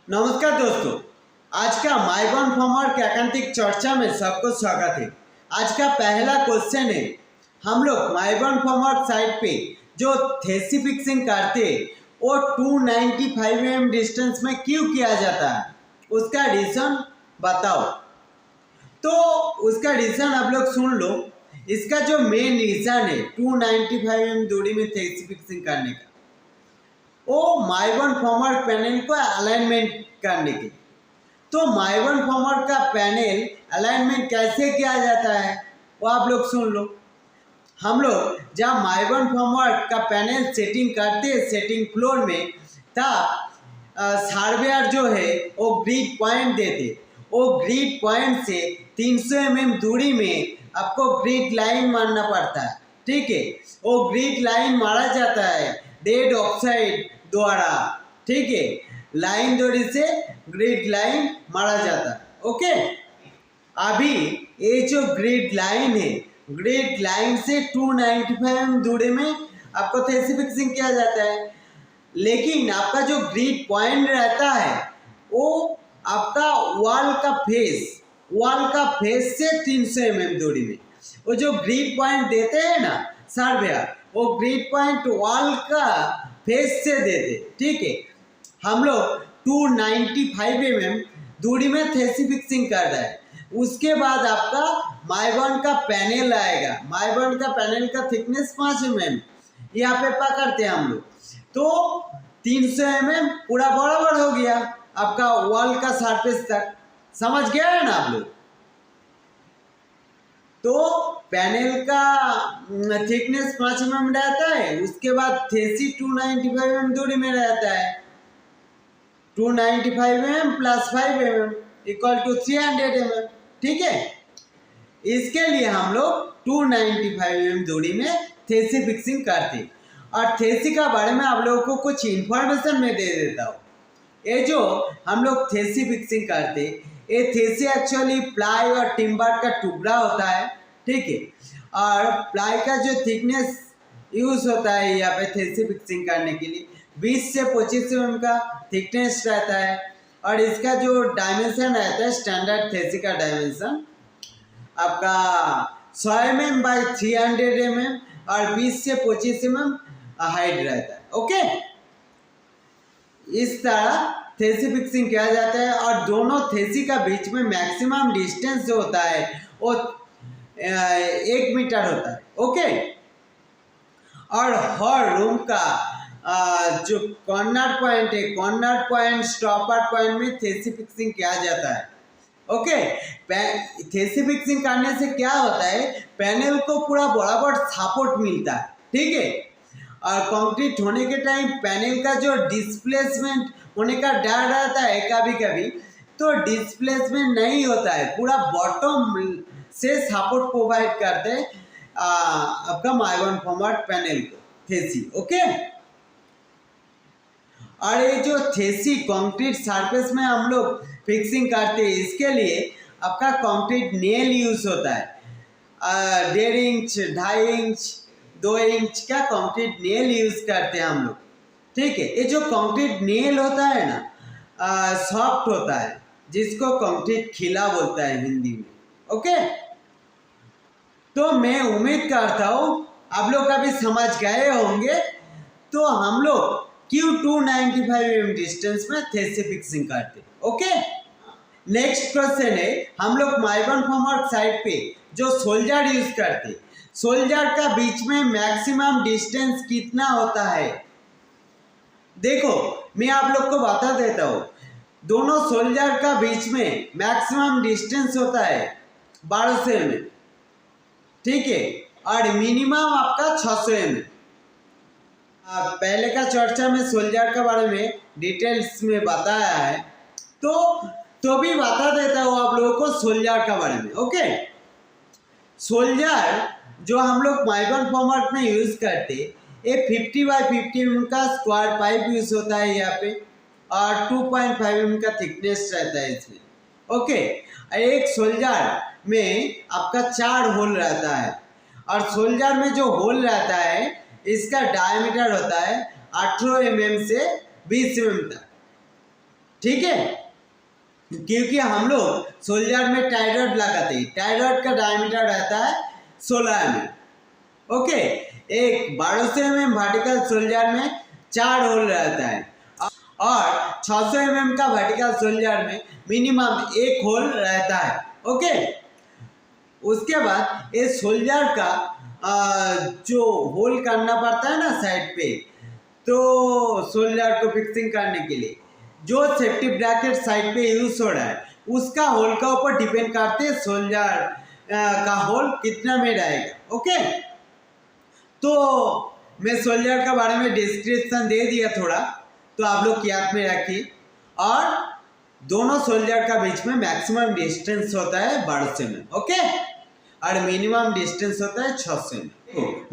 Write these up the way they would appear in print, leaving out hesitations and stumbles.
नमस्कार दोस्तों, आज का माय वन फॉर्मर एकांतिक चर्चा में सबको स्वागत है। आज का पहला क्वेश्चन है, हम लोग माय वन फॉर्मर साइट पे जो थेसी फिक्सिंग करते हैं वो 295 mm डिस्टेंस में क्यों किया जाता है, उसका रीज़न बताओ। तो उसका रीज़न आप लोग सुन लो। इसका जो मेन रीज़न है 295 mm दूरी में थेसी फिक्सिंग करने का, वो माय वन फॉर्मर पैनल को अलाइनमेंट करने के। तो माय वन फॉर्मर का पैनल अलाइनमेंट कैसे किया जाता है वो आप लोग सुन लो। हम लोग जब माय वन फॉर्मर का पैनल सेटिंग करते हैं सेटिंग फ्लोर में, तब सर्वेयर जो है वो ग्रिड पॉइंट देते। वो ग्रिड पॉइंट से 300 mm दूरी में आपको ग्रिड लाइन मारना पड़ता है, ठीक है। वो ग्रिड लाइन मारा जाता है डेड ऑक्साइड द्वारा, ठीक है। लाइन दूरी से ग्रिड लाइन मारा जाता है, ओके। अभी ये जो ग्रिड लाइन है, ग्रिड लाइन से 295 mm दूरी में आपको थेसी फिक्सिंग किया जाता है। लेकिन आपका जो ग्रिड पॉइंट रहता है वो आपका वॉल का फेस से 300 mm दूरी में। वो जो ग्रिड पॉइंट देते हैं ना सर्वेयर, वो ग्रिड पॉइंट वॉल का फेस से देते, ठीक है। हम लोग 295 mm दूरी में थेसी फिक्सिंग कर रहे हैं। उसके बाद आपका माय वन का पैनल आएगा। माय वन का पैनल का थिकनेस 5 mm यहाँ पे पकड़ते हैं हम लोग। तो 300 mm पूरा बराबर हो गया आपका वॉल का सरफेस तक, समझ गया है ना आप लोग। तो पैनल का थिकनेस 5 mm रहता है, उसके बाद थेसी 295 mm दूरी में रहता है। 295 mm plus 5 mm equal to 300 mm, ठीक है। इसके लिए हम लोग 295 mm दूरी में थेसी फिक्सिंग करते। और थेसी का बारे में आप लोगों को कुछ इन्फॉर्मेशन मैं दे देता हूँ। ये जो हम लोग थेसी फिक्सिंग करते, ये थेसी एक्चुअली प्लाई और टिम्बर का टुकड़ा होता है, ठीक है। और प्लाई का जो थिकनेस यूज होता है यहाँ पे थेसी फिक्सिंग करने के लिए 20 से 25 mm का थिकनेस रहता है। और इसका जो डायमेंशन रहता है स्टैंडर्ड थेसी का डायमेंशन आपका 100 mm बाई 300 mm और 20 से 25 mm हाइट रहता है, ओके। इस तरह थेसी फिक्सिंग किया जाता है। और दोनों थेसी का बीच में मैक्सिमम डिस्टेंस जो होता है वो 1 मीटर होता है, ओके। और हर रूम का जो कॉर्नर पॉइंट है, कॉर्नर पॉइंट स्टॉपर पॉइंट में थेसी फिक्सिंग किया जाता है, ओके। थेसी फिक्सिंग करने से क्या होता है, पैनल को पूरा बराबर सपोर्ट मिलता है, ठीक है। और कंक्रीट होने के टाइम पैनल का जो डिस्प्लेसमेंट होने का डर रहता है कभी कभी, तो डिस्प्लेसमेंट नहीं होता है, पूरा बॉटम से सपोर्ट प्रोवाइड करते हैं आपका माय वन फॉर्मर पैनल को थेसी, ओके। और ये जो थेसी कंक्रीट सरफेस में हम लोग फिक्सिंग करते हैं, इसके लिए आपका कंक्रीट नेल यूज होता है। 1.5 इंच 2.5 इंच 2 इंच का कंक्रीट नेल यूज करते हैं हम लोग, ठीक है। ये जो कंक्रीट नेल होता है ना सॉफ्ट होता है, जिसको कंक्रीट खिला बोलता है हिंदी में, ओके। तो मैं उम्मीद करता हूँ आप लोग अभी समझ गए होंगे। तो हम लोग क्यों 295 mm डिस्टेंस में थेसी फिक्सिंग करते, ओके। नेक्स्ट क्वेश्चन है, हम लोग माय वन फॉर्मर साइट पे जो सोल्जर यूज करते, सोल्जर का बीच में मैक्सिमम डिस्टेंस कितना होता है। देखो मैं आप लोग को बता देता हूँ, दोनों सोल्जर का बीच में मैक्सिमम डिस्टेंस होता है 1200 mm, ठीक है। और मिनिमम आपका 600 mm। पहले का चर्चा में सोल्जर के बारे में डिटेल्स में बताया है, तो भी बता देता हूँ आप लोगों को सोल्जर के बारे में, ओके। सोल्जर जो हम लोग माय वन फॉर्मर में यूज करते, ये 50 बाई 50 mm का स्क्वायर पाइप यूज होता है यहाँ पे, और 2.5 mm का थिकनेस रहता है इसमें, ओके। एक सोल्जर में आपका 4 होल रहता है, और सोल्जर में जो होल रहता है इसका डायमीटर होता है 18 mm से 20 mm तक, ठीक है, क्योंकि हम लोग सोल्जर में टाई रॉड लगाते हैं। टाई रॉड का डायमीटर रहता है 16 mm। ओके, एक 1200 mm वर्टिकल सोल्जर में 4 होल रहता है और 600 mm का वर्टिकल सोल्जर में मिनिमम 1 होल रहता है। ओके, उसके बाद ये सोल्जर का जो होल करना पड़ता है ना साइड पे, तो सोल्जर को फिक्सिंग करने के लिए जो सेफ्टी ब्रैकेट साइड पे यूज हो रहा है उसका होल का ऊपर डिपेंड करते हैं सोल्जर का होल कितना में रहेगा। ओके, तो मैं सोल्जर के बारे में डिस्क्रिप्शन दे दिया थोड़ा, तो आप लोग याद में रखिए। और दोनों सोल्जर का बीच में मैक्सिमम डिस्टेंस होता है 1200 में। ओके, और मिनिमम डिस्टेंस होता है 600 में।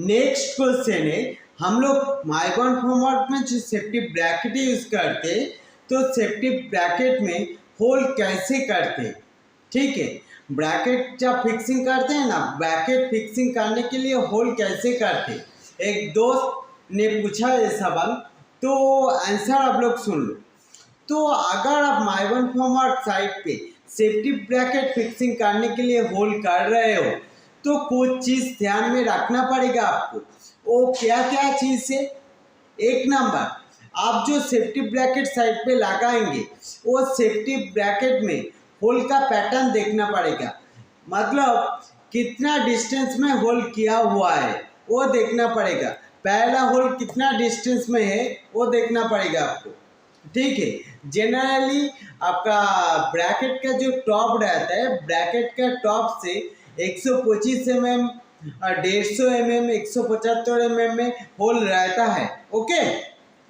नेक्स्ट क्वेश्चन है, हम लोग माइबॉन्ड फॉर्मवर्क में जो सेफ्टी ब्रैकेट यूज करते हैं, तो सेफ्टी ब्रैकेट में होल कैसे करते हैं? ठीक है, ब्रैकेट जब फिक्सिंग करते हैं ना, ब्रैकेट फिक्सिंग करने के लिए होल कैसे करते हैं? एक दोस्त ने पूछा ये सवाल, तो आंसर आप लोग सुन लो। तो अगर आप माइबॉन्ड फॉर्मवर्क साइट पे सेफ्टी ब्रैकेट फिक्सिंग करने के लिए होल कर रहे हो, तो कुछ चीज़ ध्यान में रखना पड़ेगा आपको। वो क्या क्या चीज़ है? एक नंबर, आप जो सेफ्टी ब्रैकेट साइड पे लगाएंगे वो सेफ्टी ब्रैकेट में होल का पैटर्न देखना पड़ेगा। मतलब कितना डिस्टेंस में होल किया हुआ है वो देखना पड़ेगा। पहला होल कितना डिस्टेंस में है वो देखना पड़ेगा आपको। ठीक है, जनरली आपका ब्रैकेट का जो टॉप रहता है, ब्रैकेट का टॉप से 125 mm, 150 mm, 175 mm में होल रहता है। ओके,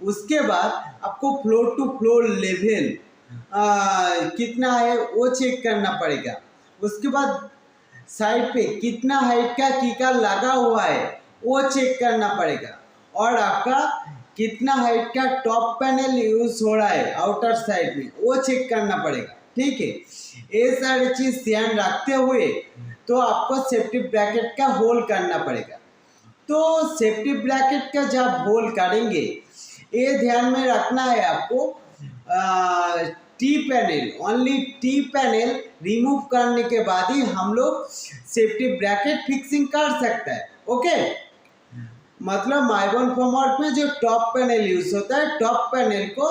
उसके बाद आपको फ्लोर टू फ्लोर लेवल कितना है वो चेक करना पड़ेगा। उसके बाद साइड पे कितना हाइट का कीका लगा हुआ है वो चेक करना पड़ेगा, और आपका कितना हाइट का टॉप पैनल यूज हो रहा है आउटर साइड में वो चेक करना पड़ेगा। ठीक है, ये सारी चीज ध्यान रखते हुए तो आपको सेफ्टी ब्रैकेट का होल करना पड़ेगा। तो सेफ्टी ब्रैकेट का जब होल करेंगे ये ध्यान में रखना है आपको, T panel, only T panel remove करने के बाद ही हम लोग सेफ्टी ब्रैकेट फिक्सिंग कर सकते हैं। ओके, मतलब माइबॉन्ड फॉर्मवर्क में जो टॉप पैनल यूज होता है, टॉप पैनल को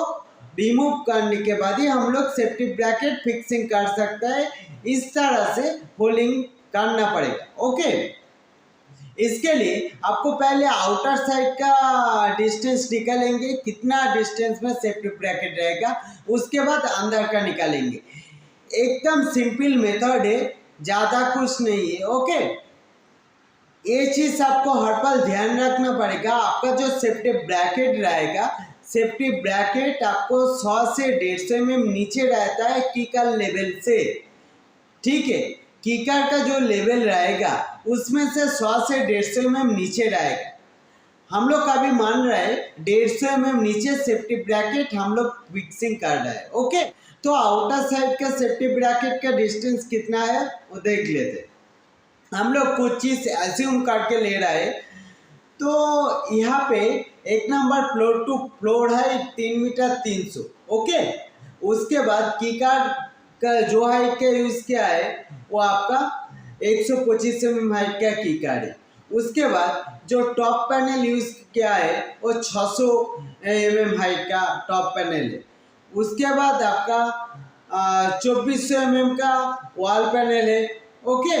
रिमूव करने के बाद ही हम लोग सेफ्टी ब्रैकेट फिक्सिंग कर सकते हैं। इस तरह से होलिंग करना पड़ेगा। ओके, इसके लिए आपको पहले आउटर साइड का डिस्टेंस निकालेंगे, कितना डिस्टेंस में सेफ्टी ब्रैकेट रहेगा, उसके बाद अंदर का निकालेंगे। एकदम सिंपल मेथड है, ज़्यादा कुछ नहीं है। ओके, ये चीज़ आपको हर पल ध्यान रखना पड़ेगा। आपका जो सेफ्टी ब्रैकेट रहेगा, सेफ्टी ब्रैकेट आपको 100 से 150 mm नीचे रहता है कीकर लेवल से। ठीक है, कीकर का जो लेवल रहेगा उसमें से 100 से 150 mm नीचे रहेगा। हम लोग अभी मान रहे हैं 150 mm नीचे सेफ्टी ब्रैकेट हम लोग फिक्सिंग कर रहे हैं। ओके, तो आउटर साइड का सेफ्टी ब्रैकेट का डिस्टेंस कितना है वो देख लेते हैं। हम लोग कुछ चीज़ एज्यूम करके ले रहे हैं, तो यहाँ पे एक नंबर फ्लोर टू फ्लोर है 3 मीटर 300। ओके, उसके बाद कीकर का जो हाइट का यूज़ किया है वो आपका 125 mm हाइट का कीकर है। उसके बाद जो टॉप पैनल यूज़ किया है वो 600 mm हाइट का टॉप पैनल है। उसके बाद आपका 2400 mm का वॉल पैनल है। ओके,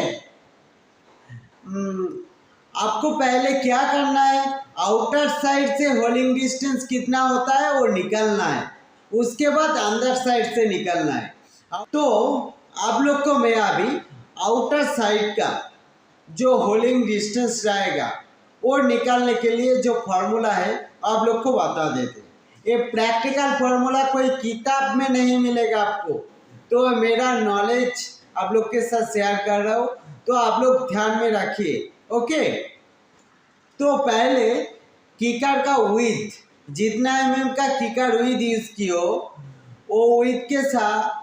आपको पहले क्या करना है, आउटर साइड से होलिंग डिस्टेंस कितना होता है वो निकालना है, उसके बाद अंदर साइड से निकालना है। तो आप लोग को मैं अभी आउटर साइड का जो होलिंग डिस्टेंस रहेगा वो निकालने के लिए जो फार्मूला है आप लोग को बता देते हैं। ये प्रैक्टिकल फार्मूला कोई किताब में नहीं मिलेगा आपको, तो मेरा नॉलेज आप लोग के साथ शेयर कर रहा हूँ, तो आप लोग ध्यान में रखिए। ओके, तो पहले कीकर का विड्थ, जितना mm का कीकर विड्थ यूज कियो वो विड्थ के साथ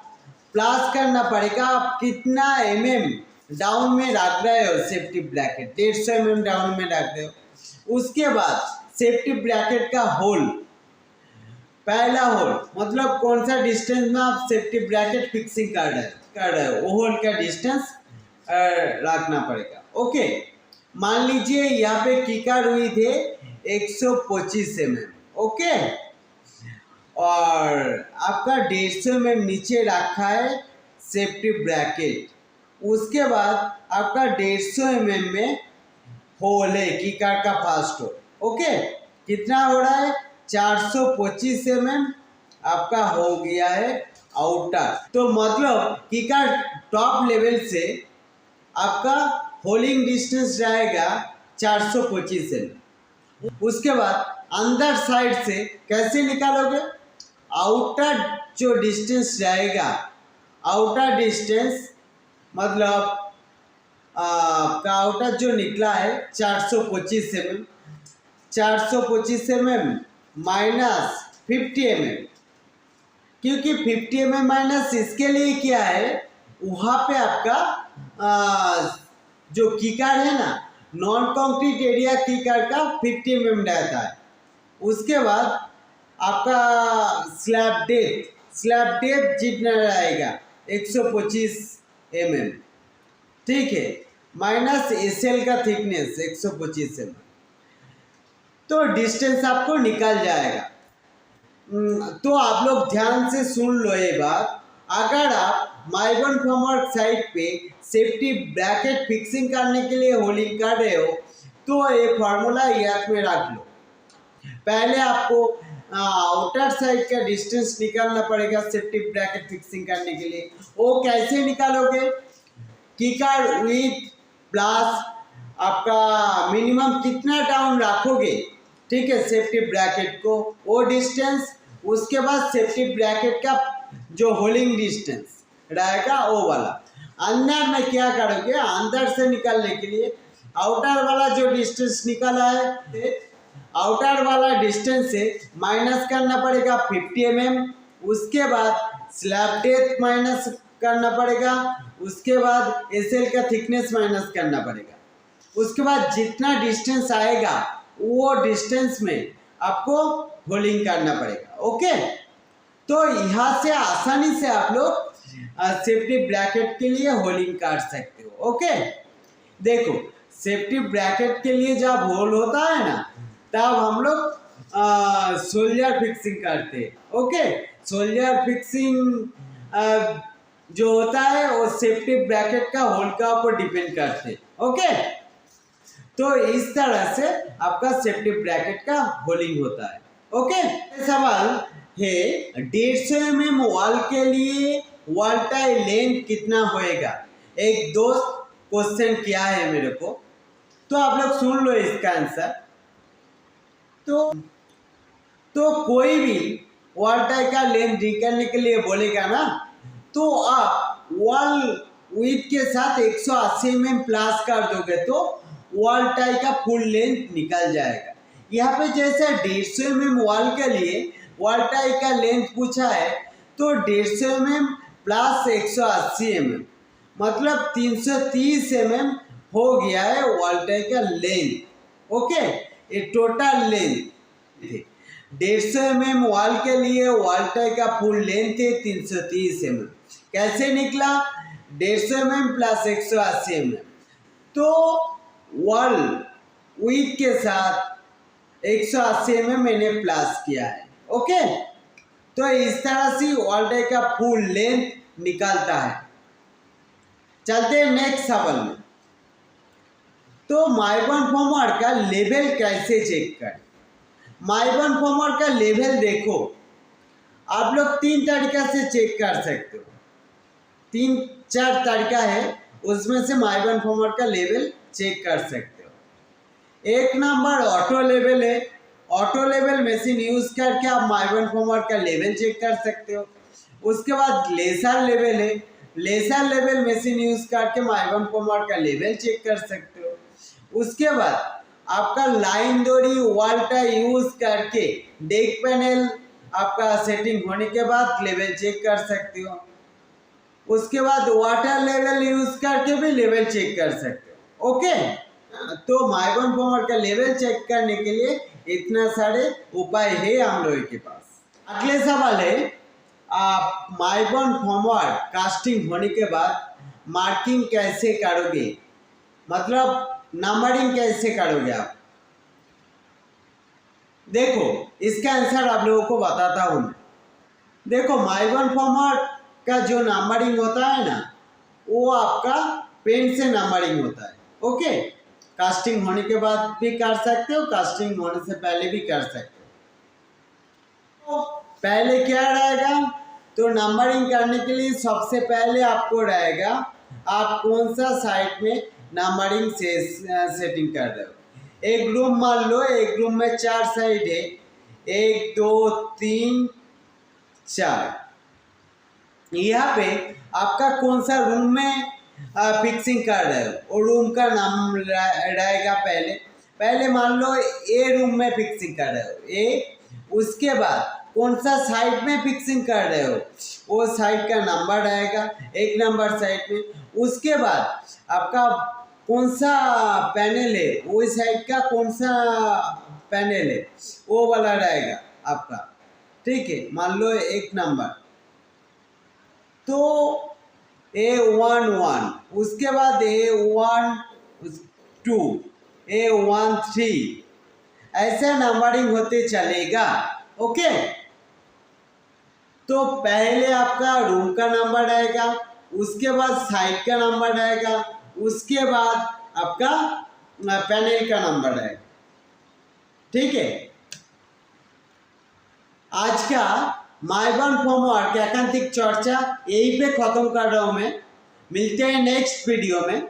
प्लस करना पड़ेगा। आप कितना mm डाउन में रख रहे हो सेफ्टी ब्रैकेट, 150 mm डाउन में रख रहे हो। उसके बाद सेफ्टी ब्रैकेट का होल पहला होल मतलब कौन सा डिस्टेंस में आप सेफ्टी ब्रैकेट फिक्सिंग कर रहे हो, वो होल का डिस्टेंस रखना पड़ेगा। ओके, मान लीजिए यहाँ पे कीकार हुई थे 125 mm। ओके, और आपका 150 mm नीचे रखा है सेफ्टी ब्रैकेट। उसके बाद आपका 150 mm में होल है कीकार का फर्स्ट होल। ओके, कितना हो रहा है? 425 mm आपका हो गया है आउटर। तो मतलब कीकार टॉप लेवल से आपका होलिंग डिस्टेंस रहेगा 425 mm। उसके बाद अंदर साइड से कैसे निकालोगे? आउटर जो डिस्टेंस रहेगा, आउटर डिस्टेंस मतलब आपका आउटर जो निकला है 425 mm, 425 mm माइनस 50 mm, क्योंकि 50 mm माइनस इसके लिए क्या है, वहाँ पे आपका जो कीकार है ना, नॉन कंक्रीट एरिया कीकार का 50 mm रहता है। उसके बाद आपका स्लैब डेप्थ जितना रहेगा 125 mm, ठीक है, माइनस एसएल का थिकनेस 125 mm, तो डिस्टेंस आपको निकल जाएगा। तो आप लोग ध्यान से सुन लो ये बात। अगर आप माइबॉन फॉर्मवर्क साइट पे सेफ्टी ब्रैकेट फिक्सिंग करने के लिए होलिंग कर रहे हो तो ये फार्मूला याद में रख लो। पहले आपको आउटर साइड का डिस्टेंस निकालना पड़ेगा सेफ्टी ब्रैकेट फिक्सिंग करने के लिए। वो कैसे निकालोगे? कीकार विथ प्लस आपका मिनिमम कितना डाउन रखोगे, ठीक है, सेफ्टी ब्रैकेट को, वो डिस्टेंस। उसके बाद सेफ्टी ब्रैकेट का जो होलिंग डिस्टेंस रहेगा वो वाला। अंदर में क्या करोगे? अंदर से निकालने के लिए आउटर वाला जो डिस्टेंस निकाला है, आउटर वाला डिस्टेंस से माइनस करना पड़ेगा 50 mm। उसके बाद स्लैब डेप्थ माइनस करना पड़ेगा। उसके बाद एसएल का थिकनेस माइनस करना पड़ेगा। उसके बाद जितना डिस्टेंस आएगा वो डिस्टेंस में आपको होलिंग करना पड़ेगा। ओके, तो यहाँ से आसानी से आप लोग सेफ्टी ब्रैकेट के लिए होलिंग कर सकते हो। ओके, देखो सेफ्टी ब्रैकेट के लिए जब होल होता है ना, तब हम लोग सोल्जर फिक्सिंग करते हैं। ओके, सोल्जर फिक्सिंग जो होता है वो सेफ्टी ब्रैकेट का होल का ऊपर डिपेंड करते हैं। ओके, तो इस तरह से आपका सेफ्टी ब्रैकेट का होलिंग होता है। ओके, सवाल है 150 mm वॉल के लिए वॉल टाई लेंथ कितना होएगा? एक दोस्त क्वेश्चन किया है मेरे को, तो आप लोग सुन लो इसका आंसर। तो कोई भी वॉल टाई का लेंथ निकालने के लिए बोलेगा ना, तो आप वॉल विड्थ के साथ 180 mm प्लस कर दोगे तो वॉल टाई का फुल लेंथ निकल जाएगा। यहाँ पे जैसे 150 mm वॉल के लिए वॉल टाई का लेंथ पूछा है, तो 150 mm प्लस 180 mm मतलब 330 mm हो गया है वॉल टाई का लेंथ। ओके, ये टोटल लेंथ 150 mm वॉल के लिए वॉल टाई का फुल लेंथ है 330 mm। कैसे निकला? 150 mm प्लस 180 mm, तो वॉल विड्थ के साथ 180 mm मैंने प्लस किया है। ओके, तो इस तरह से वॉल टाई का फुल लेंथ निकलता है। चलते हैं नेक्स्ट सवाल में। तो माइबॉन फॉर्मवर्क का लेवल कैसे चेक करें? माइबॉन फॉर्मवर्क का लेवल देखो, आप लोग 3 तरीका से चेक कर सकते हो। 3-4 तरीका है, उसमें से माइबॉन फॉर्मवर्क का लेवल चेक कर सकते हो। एक नंबर ऑटो लेवल है। ऑटो लेवल मशीन यूज करके आप माइबॉन फॉर्मवर्क का लेवल चेक कर सकते हो। उसके बाद लेसर लेवल है। लेसर लेवल मशीन यूज करके माइबॉन फॉर्मवर्क का लेवल चेक कर सकते हो। उसके बाद आपका लाइन डोरी वॉल टाई यूज करके डेक पैनल आपका सेटिंग होने के बाद लेवल चेक कर सकते हो। उसके बाद वाटर लेवल यूज करके भी लेवल चेक कर सकते हो। ओके, तो माइबॉन फॉर्मवर्क का लेवल चेक करने के लिए इतना सारे उपाय है हम लोगों के पास। अगले सवाल है, आप माइबॉर्न फॉर्मवर्क कास्टिंग होने के बाद मार्किंग कैसे करोगे, मतलब नंबरिंग कैसे करोगे आप। देखो इसका आंसर आप लोगों को बताता हूँ मैं। देखो माइबॉर्न फॉर्मवर्क का जो नंबरिंग होता है ना, वो आपका पेन से नंबरिंग होता है। ओके, कास्टिंग होने के बाद भी कर सकते हो, कास्टिंग होने से पहले भी कर सकते हो। तो पहले क्या रहेगा, तो नंबरिंग करने के लिए सबसे पहले आपको रहेगा आप कौन सा साइड में नंबरिंग से सेटिंग कर रहे हो। एक रूम मान लो, एक रूम में 4 साइड है, 1 2 3 4। यहाँ पे आपका कौन सा रूम में फिक्सिंग कर रहे हो, और रूम का नाम रहेगा पहले मान लो ए रूम में फिक्सिंग कर रहे हो ए, उसके बाद कौन सा साइड में फिक्सिंग कर रहे हो वो साइड का नंबर रहेगा, 1 नंबर साइड में। उसके बाद आपका कौन सा पैनल है, वो साइड का कौन सा पैनल है वो वाला रहेगा आपका, ठीक है। मान लो 1 नंबर, तो A11, उसके बाद A12, A13, ऐसे नंबरिंग होते चलेगा। ओके, तो पहले आपका रूम का नंबर आएगा, उसके बाद साइड का नंबर आएगा, उसके बाद आपका पैनल का नंबर आएगा, ठीक है। आज का माइबॉर्न फॉर्मवर्क एकांतिक चर्चा यहीं पे खत्म कर रहा हूं मैं। मिलते हैं नेक्स्ट वीडियो में।